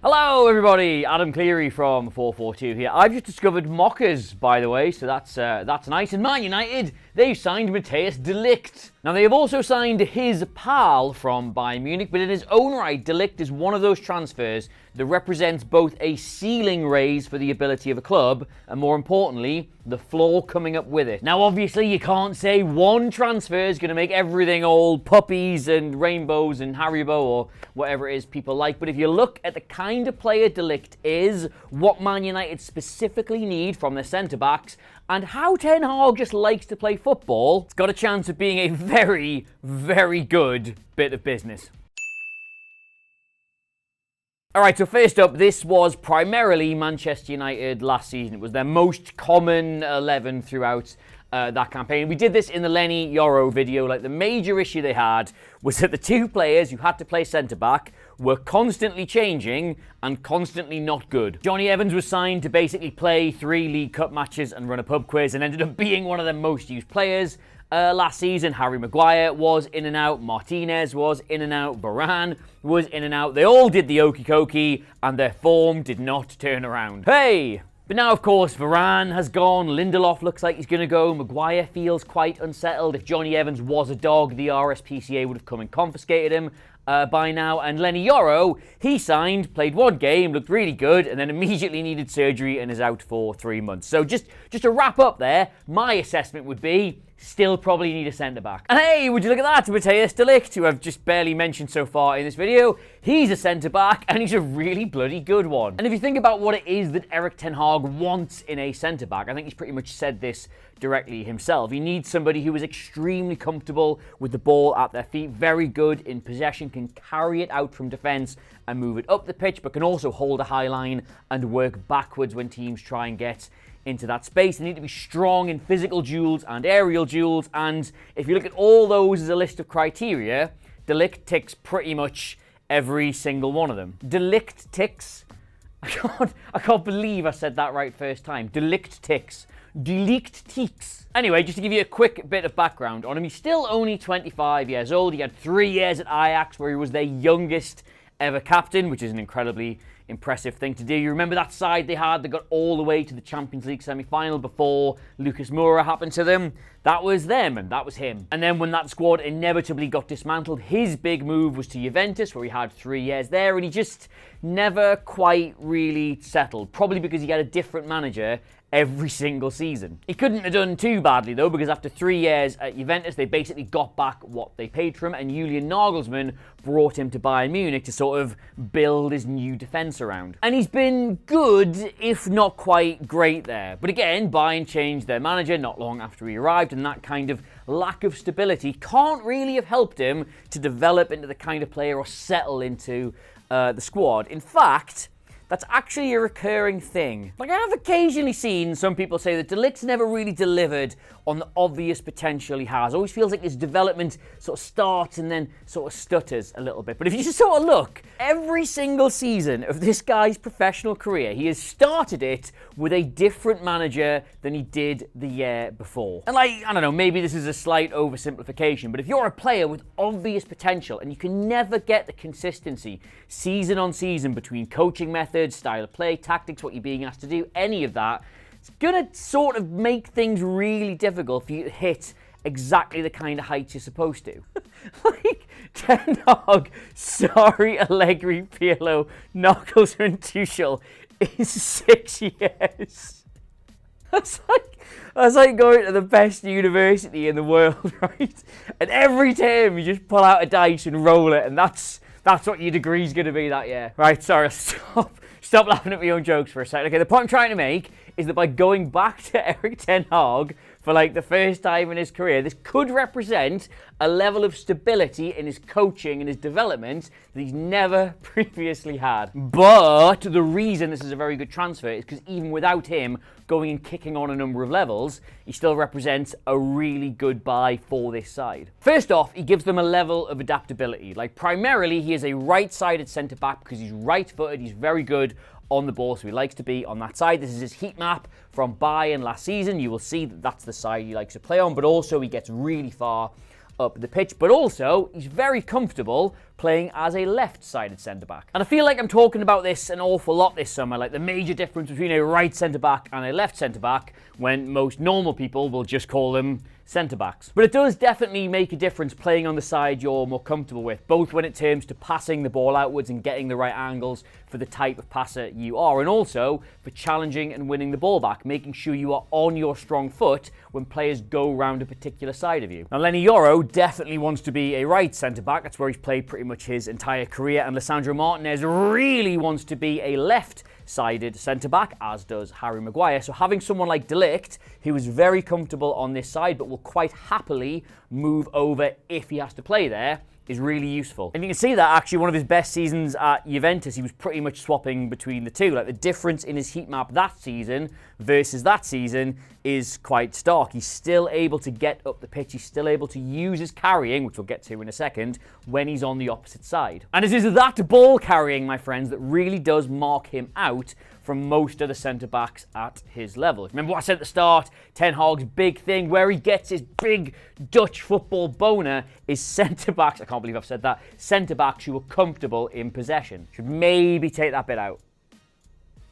Hello everybody, Adam Clery from FourFourTwo here. I've just discovered mockers, by the way, so that's nice. And Man United, they've signed Matthijs De Ligt. Now they have also signed his pal from Bayern Munich, but in his own right, De Ligt is one of those transfers that represents both a ceiling raise for the ability of a club, and more importantly, the floor coming up with it. Now obviously you can't say one transfer is going to make everything all puppies and rainbows and Haribo or whatever it is people like, but if you look at the kind of player De Ligt is, what Man United specifically need from their centre-backs, and how Ten Hag just likes to play football, it's got a chance of being a very, very good bit of business. Alright, so first up, this was primarily Manchester United last season. It was their most common 11 throughout that campaign. We did this in the 𝗦𝗶𝗴𝗍𝗬 video. Like, the major issue they had was that the two players who had to play centre-back were constantly changing and constantly not good. Jonny Evans was signed to basically play 3 League Cup matches and run a pub quiz and ended up being one of their most used players. Last season, Harry Maguire was in and out, Martinez was in and out, Varane was in and out. They all did the okie dokie, and their form did not turn around. Hey! But now, of course, Varane has gone, Lindelof looks like he's going to go, Maguire feels quite unsettled. If Jonny Evans was a dog, the RSPCA would have come and confiscated him by now. And 𝗦𝗶𝗴𝗍𝗬, he signed, played 1 game, looked really good, and then immediately needed surgery and is out for 3 months. So just to wrap up there, my assessment would be, still probably need a centre-back. And hey, would you look at that, Matthijs De Ligt, who I've just barely mentioned so far in this video. He's a centre-back, and he's a really bloody good one. And if you think about what it is that Erik ten Hag wants in a centre-back, I think he's pretty much said this directly himself. He needs somebody who is extremely comfortable with the ball at their feet, very good in possession, can carry it out from defence and move it up the pitch, but can also hold a high line and work backwards when teams try and get into that space. They need to be strong in physical duels and aerial duels, and if you look at all those as a list of criteria, De Ligt ticks pretty much every single one of them. De Ligt ticks. I can't believe I said that right first time. De Ligt ticks. De Ligt ticks. Anyway, just to give you a quick bit of background on him, he's still only 25 years old. He had 3 years at Ajax where he was their youngest ever captain, which is an incredibly impressive thing to do. You remember that side they had that got all the way to the Champions League semi-final before Lucas Moura happened to them? That was them, and that was him. And then when that squad inevitably got dismantled, his big move was to Juventus, where he had 3 years there, and he just never quite really settled. Probably because he had a different manager every single season. He couldn't have done too badly though, because after 3 years at Juventus, they basically got back what they paid for him, and Julian Nagelsmann brought him to Bayern Munich to sort of build his new defence around. And he's been good, if not quite great there. But again, Bayern changed their manager not long after he arrived, and that kind of lack of stability can't really have helped him to develop into the kind of player or settle into the squad. In fact, that's actually a recurring thing. Like, I have occasionally seen some people say that De Ligt's never really delivered on the obvious potential he has. Always feels like his development sort of starts and then sort of stutters a little bit. But if you just sort of look, every single season of this guy's professional career, he has started it with a different manager than he did the year before. And like, I don't know, maybe this is a slight oversimplification, but if you're a player with obvious potential and you can never get the consistency season on season between coaching methods, style of play, tactics, what you're being asked to do, any of that, it's going to sort of make things really difficult for you to hit exactly the kind of heights you're supposed to. Like, Ten Hag, sorry, Allegri, Pirlo, Nagelsmann, Tuchel is 6 years. That's like going to the best university in the world, right? And every term you just pull out a dice and roll it, and that's what your degree's going to be that year. Right, sorry, stop laughing at my own jokes for a second. Okay, the point I'm trying to make is that by going back to Erik ten Hag for like the first time in his career, this could represent a level of stability in his coaching and his development that he's never previously had. But the reason this is a very good transfer is because even without him going and kicking on a number of levels, he still represents a really good buy for this side. First off, he gives them a level of adaptability. Like, primarily, he is a right-sided centre-back because he's right-footed, he's very good on the ball, so he likes to be on that side. This is his heat map from Bayern last season. You will see that that's the side he likes to play on, but also he gets really far up the pitch, but also he's very comfortable playing as a left-sided centre-back. And I feel like I'm talking about this an awful lot this summer, like the major difference between a right centre-back and a left centre-back, when most normal people will just call them centre-backs. But it does definitely make a difference playing on the side you're more comfortable with, both when it comes to passing the ball outwards and getting the right angles for the type of passer you are, and also for challenging and winning the ball back, making sure you are on your strong foot when players go round a particular side of you. Now, 𝗬𝗫𝗧𝗏 definitely wants to be a right centre-back. That's where he's played pretty much his entire career, and Lisandro Martinez really wants to be a left-sided centre-back, as does Harry Maguire. So having someone like De Ligt, who is very comfortable on this side but will quite happily move over if he has to play there, is really useful. And you can see that actually one of his best seasons at Juventus, he was pretty much swapping between the two. Like, the difference in his heat map that season versus that season is quite stark. He's still able to get up the pitch. He's still able to use his carrying, which we'll get to in a second, when he's on the opposite side. And it is that ball carrying, my friends, that really does mark him out from most of the centre-backs at his level. Remember what I said at the start? Ten Hag's big thing, where he gets his big Dutch football boner, is centre-backs, I can't believe I've said that, centre-backs who are comfortable in possession. Should maybe take that bit out.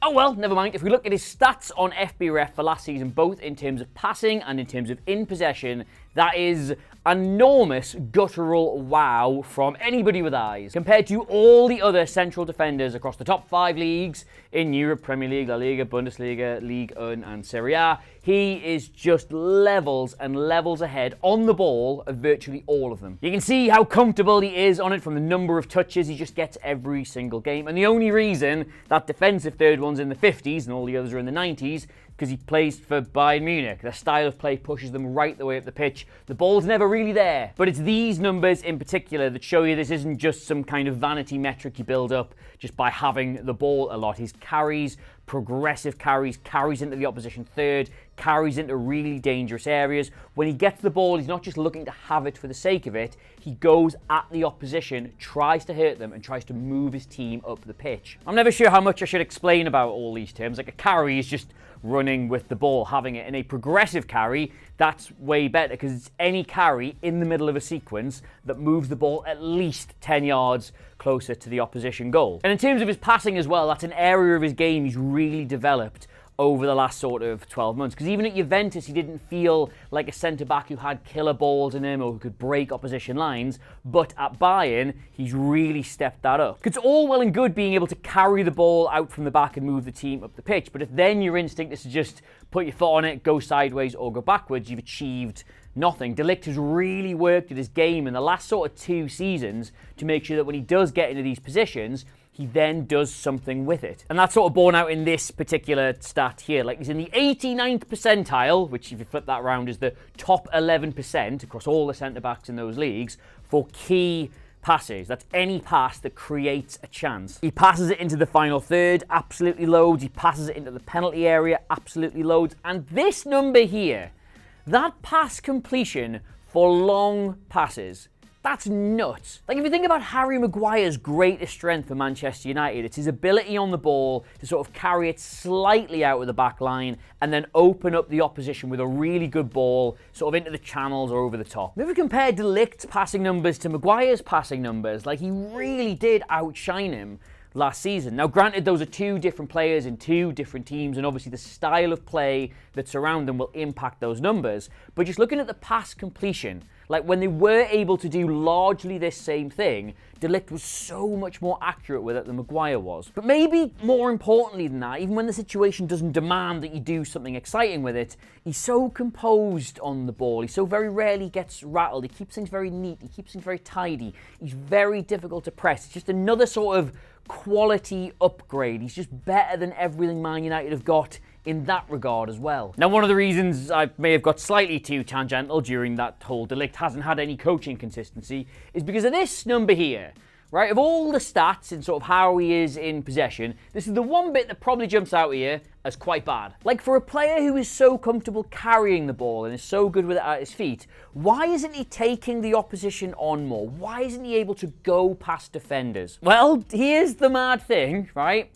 Oh well, never mind. If we look at his stats on 𝗕𝗫𝗏 for last season, both in terms of passing and in terms of in possession, that is enormous guttural wow from anybody with eyes. Compared to all the other central defenders across the top 5 leagues in Europe, Premier League, La Liga, Bundesliga, Ligue 1 and Serie A, he is just levels and levels ahead on the ball of virtually all of them. You can see how comfortable he is on it from the number of touches he just gets every single game. And the only reason that defensive third one's in the 50s and all the others are in the 90s, because he plays for Bayern Munich. Their style of play pushes them right the way up the pitch. The ball's never really there. But it's these numbers in particular that show you this isn't just some kind of vanity metric you build up just by having the ball a lot. His carries, progressive carries, carries into the opposition third, carries into really dangerous areas. When he gets the ball, he's not just looking to have it for the sake of it. He goes at the opposition, tries to hurt them, and tries to move his team up the pitch. I'm never sure how much I should explain about all these terms. Like, a carry is just running with the ball, having it. In a progressive carry, that's way better, because it's any carry in the middle of a sequence that moves the ball at least 10 yards closer to the opposition goal. And in terms of his passing as well, that's an area of his game he's really developed over the last sort of 12 months. Because even at Juventus, he didn't feel like a centre-back who had killer balls in him or who could break opposition lines. But at Bayern, he's really stepped that up. It's all well and good being able to carry the ball out from the back and move the team up the pitch. But if then your instinct is to just put your foot on it, go sideways or go backwards, you've achieved nothing. De Ligt has really worked at his game in the last sort of 2 seasons to make sure that when he does get into these positions, he then does something with it. And that's sort of borne out in this particular stat here. Like, he's in the 89th percentile, which if you flip that around is the top 11% across all the centre-backs in those leagues, for key passes. That's any pass that creates a chance. He passes it into the final third, absolutely loads. He passes it into the penalty area, absolutely loads. And this number here, that pass completion for long passes, that's nuts. Like, if you think about Harry Maguire's greatest strength for Manchester United, it's his ability on the ball to sort of carry it slightly out of the back line and then open up the opposition with a really good ball sort of into the channels or over the top. If we compare De Ligt's passing numbers to Maguire's passing numbers, like, he really did outshine him last season. Now, granted, those are 2 different players in 2 different teams, and obviously the style of play that's around them will impact those numbers. But just looking at the pass completion, like, when they were able to do largely this same thing, De Ligt was so much more accurate with it than Maguire was. But maybe more importantly than that, even when the situation doesn't demand that you do something exciting with it, he's so composed on the ball. He so very rarely gets rattled. He keeps things very neat. He keeps things very tidy. He's very difficult to press. It's just another sort of quality upgrade. He's just better than everything Man United have got in that regard as well. Now, one of the reasons I may have got slightly too tangential during that whole De Ligt hasn't had any coaching consistency is because of this number here, right? Of all the stats and sort of how he is in possession, this is the one bit that probably jumps out here as quite bad. Like, for a player who is so comfortable carrying the ball and is so good with it at his feet, why isn't he taking the opposition on more? Why isn't he able to go past defenders? Well, here's the mad thing, right?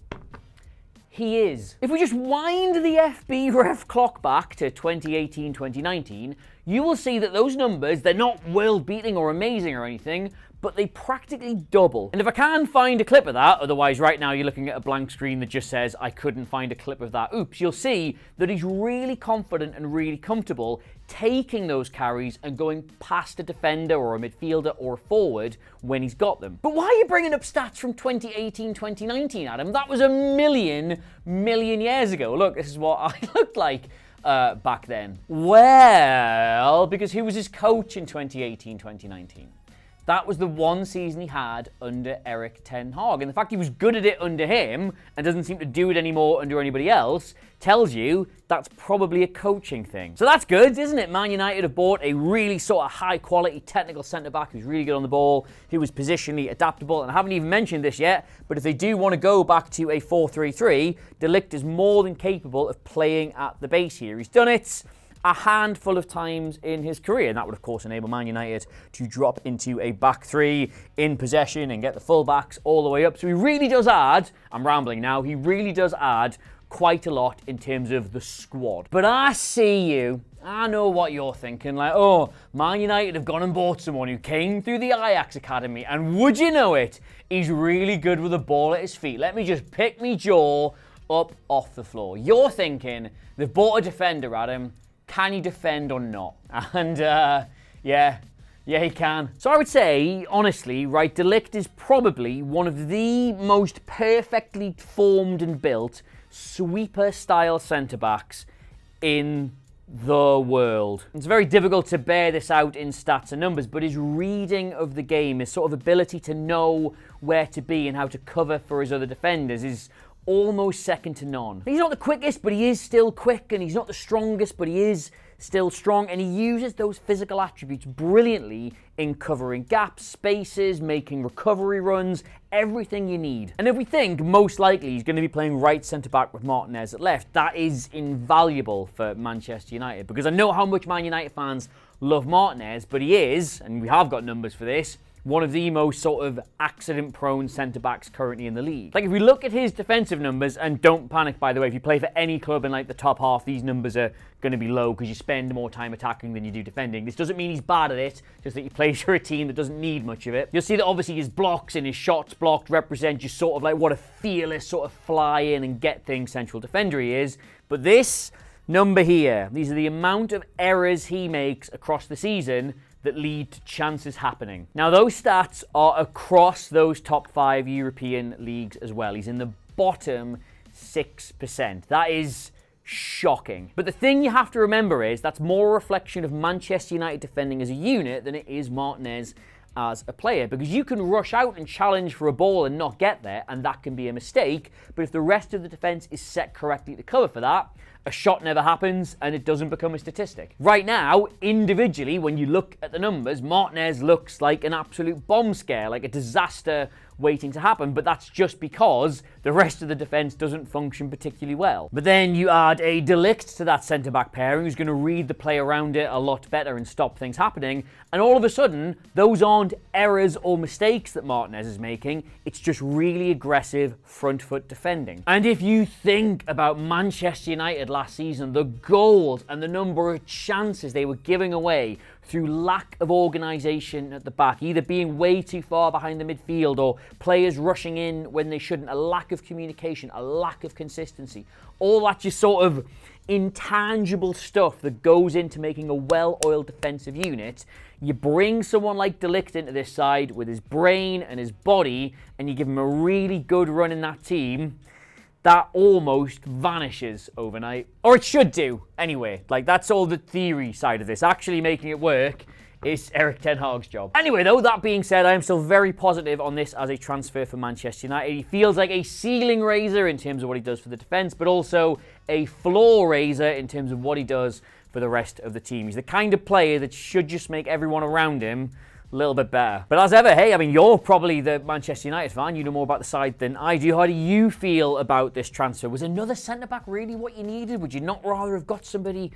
he is. If we just wind the 𝗵𝗴 clock back to 2018, 2019, you will see that those numbers, they're not world-beating or amazing or anything, but they practically double. And if I can find a clip of that, otherwise right now you're looking at a blank screen that just says, I couldn't find a clip of that, oops, you'll see that he's really confident and really comfortable taking those carries and going past a defender or a midfielder or a forward when he's got them. But why are you bringing up stats from 2018, 2019, Adam? That was a million years ago. Look, this is what I looked like back then. Well, because who was his coach in 2018, 2019? That was the one season he had under Erik ten Hag. And the fact he was good at it under him and doesn't seem to do it anymore under anybody else tells you that's probably a coaching thing. So that's good, isn't it? Man United have bought a really sort of high-quality technical centre-back who's really good on the ball, who was positionally adaptable. And I haven't even mentioned this yet, but if they do want to go back to a 4-3-3, De Ligt is more than capable of playing at the base here. He's done it a handful of times in his career, and that would of course enable Man United to drop into a back three in possession and get the full-backs all the way up. So he really does add, I'm rambling now, he really does add quite a lot in terms of the squad. But I see you, I know what you're thinking, like, oh, Man United have gone and bought someone who came through the Ajax academy, and would you know it, he's really good with the ball at his feet. Let me just pick me jaw up off the floor. You're thinking, they've bought a defender, Adam. Can he defend or not? And yeah, he can. So I would say, honestly, right, De Ligt is probably one of the most perfectly formed and built sweeper-style centre-backs in the world. It's very difficult to bear this out in stats and numbers, but his reading of the game, his sort of ability to know where to be and how to cover for his other defenders is almost second to none. He's not the quickest, but he is still quick, and he's not the strongest, but he is still strong, and he uses those physical attributes brilliantly in covering gaps, spaces, making recovery runs, everything you need. And if we think most likely he's going to be playing right centre-back with Martinez at left, that is invaluable for Manchester United, because I know how much Man United fans love Martinez, but he is, and we have got numbers for this, one of the most sort of accident-prone centre-backs currently in the league. Like, if we look at his defensive numbers, and don't panic, by the way, if you play for any club in, like, the top half, these numbers are going to be low because you spend more time attacking than you do defending. This doesn't mean he's bad at it, just that he plays for a team that doesn't need much of it. You'll see that, obviously, his blocks and his shots blocked represent just sort of like what a fearless sort of fly in and get things central defender he is. But this number here, these are the amount of errors he makes across the season that lead to chances happening. Now, those stats are across those top 5 European leagues as well. He's in the bottom 6%. That is shocking. But the thing you have to remember is that's more a reflection of Manchester United defending as a unit than it is Martinez as a player, because you can rush out and challenge for a ball and not get there, and that can be a mistake. But if the rest of the defense is set correctly to cover for that, a shot never happens and it doesn't become a statistic. Right now, individually, when you look at the numbers, Martinez looks like an absolute bomb scare, like a disaster waiting to happen, but that's just because the rest of the defence doesn't function particularly well. But then you add a De Ligt to that centre-back pairing who's going to read the play around it a lot better and stop things happening, and all of a sudden, those aren't errors or mistakes that Martinez is making, it's just really aggressive front foot defending. And if you think about Manchester United last season, the goals and the number of chances they were giving away through lack of organisation at the back, either being way too far behind the midfield or players rushing in when they shouldn't, a lack of communication, a lack of consistency, all that just sort of intangible stuff that goes into making a well-oiled defensive unit. You bring someone like De Ligt into this side with his brain and his body, and you give him a really good run in that team, that almost vanishes overnight. Or it should do, anyway. Like, that's all the theory side of this. Actually making it work is Erik ten Hag's job. Anyway, though, that being said, I am still very positive on this as a transfer for Manchester United. He feels like a ceiling raiser in terms of what he does for the defence, but also a floor raiser in terms of what he does for the rest of the team. He's the kind of player that should just make everyone around him a little bit better. But as ever, hey, I mean, you're probably the Manchester United fan. You know more about the side than I do. How do you feel about this transfer? Was another centre-back really what you needed? Would you not rather have got somebody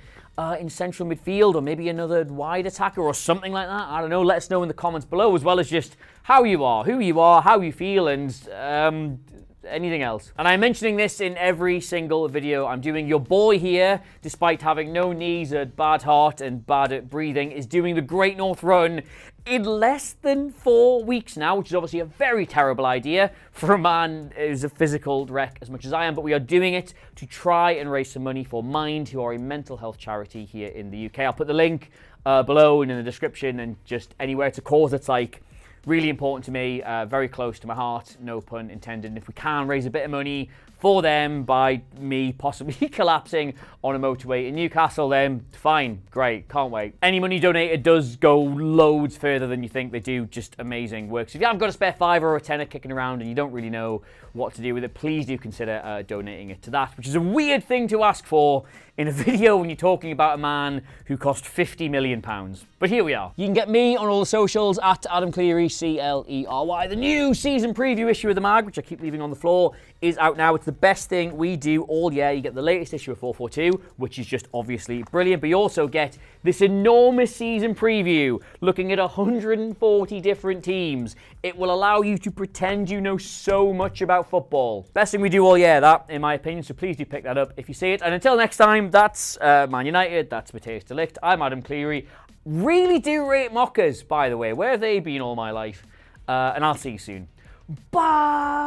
in central midfield, or maybe another wide attacker or something like that? I don't know. Let us know in the comments below, as well as just how you are, who you are, how you feel, and anything else. And I'm mentioning this in every single video I'm doing. Your boy here, despite having no knees, a bad heart, and bad at breathing, is doing the Great North Run in less than 4 weeks now, which is obviously a very terrible idea for a man who's a physical wreck as much as I am, but we are doing it to try and raise some money for Mind, who are a mental health charity here in the UK. I'll put the link below and in the description, and just anywhere. It's a cause that's like really important to me, very close to my heart, no pun intended. And if we can raise a bit of money for them by me possibly collapsing on a motorway in Newcastle, then fine, great, can't wait. Any money donated does go loads further than you think. They do just amazing work. So if you haven't got a spare $5 or a tenner kicking around and you don't really know what to do with it, please do consider donating it to that, which is a weird thing to ask for in a video when you're talking about a man who cost £50 million. But here we are. You can get me on all the socials at Adam Clery, Clery. The new season preview issue of the mag, which I keep leaving on the floor, is out now. It's the best thing we do all year. You get the latest issue of 442, which is just obviously brilliant, but you also get this enormous season preview looking at 140 different teams. It will allow you to pretend you know so much about football. Best thing we do all year, that, in my opinion, so please do pick that up if you see it. And until next time, that's Man United, that's Matthijs De Ligt, I'm Adam Clery. Really do rate mockers, by the way. Where have they been all my life? And I'll see you soon. Bye!